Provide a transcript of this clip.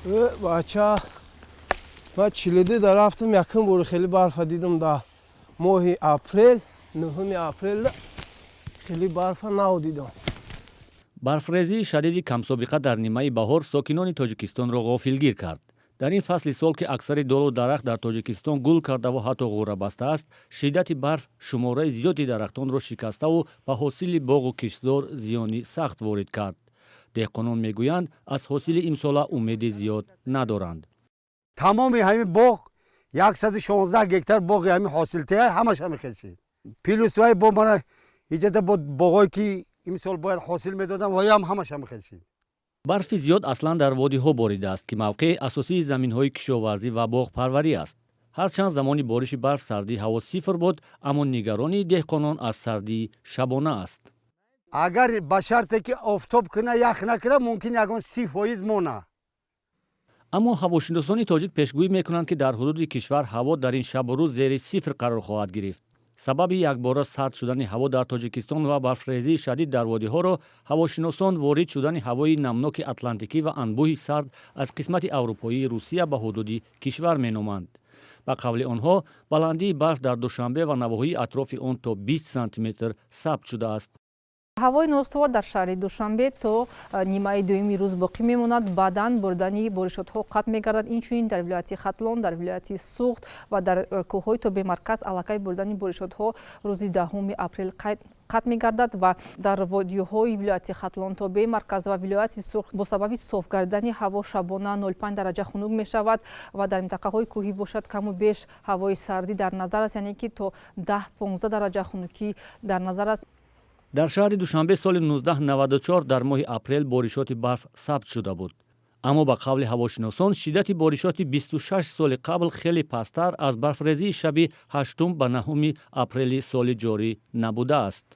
بچه من چلیده در رفتم یکم بار خیلی برف دیدم در ماه اپریل 9 اپریل خیلی برف نادیدم. барфрезии шадиди камсобиқа дар нимаи баҳор сокинони Тоҷикистонро ғофилгир кард. дар ин фасли сол ки аксари долу дарахт дар Тоҷикистон гул карда ва ҳатто ғура бастааст, шиддати барф шумораи зиёди дарахтонро шикаставу ба ҳосили боғу киштзор зиёни сахт ворид кард. деҳқонон мегӯянд аз ҳосили имсола умеди зиёд надоранд. тамоми ҳамин боғ 116 гектар боғи ҳамин ҳосилтия ҳамаш ҳами хешид. пилусвай бо мана иҷада бо боғое ки имсол бояд ҳосил медодам ва ям ҳамаш ҳами хешид. барфи зиёд аслан дар водиҳо боридааст ки мавқеи асосии заминҳои кишоварзӣ ва боғпарварӣ аст. ҳарчанд замони бориши барф сардии ҳаво сифр буд, аммо нигаронии деҳқонон аз сардии шабона аст. агар ба шарте ки офтоб кина ях накира мумкин ягон 30% мона. аммо ҳавошиносони тоҷик пешгӯӣ мекунанд ки дар ҳудуди кишвар ҳаво дар ин шабу рӯз зери сифр қарор хоҳад гирифт. сабаби якбора сард шудани ҳаво дар Тоҷикистон ва барфрезии шадид дар водиҳоро ҳавошиносон ворид шудани ҳавои намноки атлантикӣ ва анбӯҳи сард аз қисмати аврупоии Русия ба ҳудуди кишвар меноманд. ба қавли онҳо баландии барф дар Душанбе ва навоҳии атрофи он то 20 сантиметр сабт шудааст. ҳавои ностувор дар шаҳри Душанбе то нимаи дуюми рӯз боқӣ мемонад. баъдан бурдани боришотҳо қатъ мегардад. инчунин дар вилояти Хатлон, дар вилояти Суғд ва дар кӯҳҳои тобеи марказ аллакай бурдани боришотҳо рӯзи 10 апрел қатъ мегардад ва дар водиҳои вилояти Хатлон, тобеи марказ ва вилояти Суғд бо сабаби соф гардидани ҳаво шабона 0.5 дараҷа хунук мешавад ва дар минтақаҳои кӯҳӣ бошад каму беш ҳавои сардӣ дар назар аст, яъне ки то 10-15 дараҷа хунукӣ дар назар аст. дар шаҳри Душанбе соли 1994 дар моҳи апрел боришоти барф сабт шуда буд. аммо ба қавли ҳавошиносон шиддати боришоти 26 соли қабл хеле пасттар аз барфрезии шаби 8 ба 9 апрели соли ҷорӣ набудааст.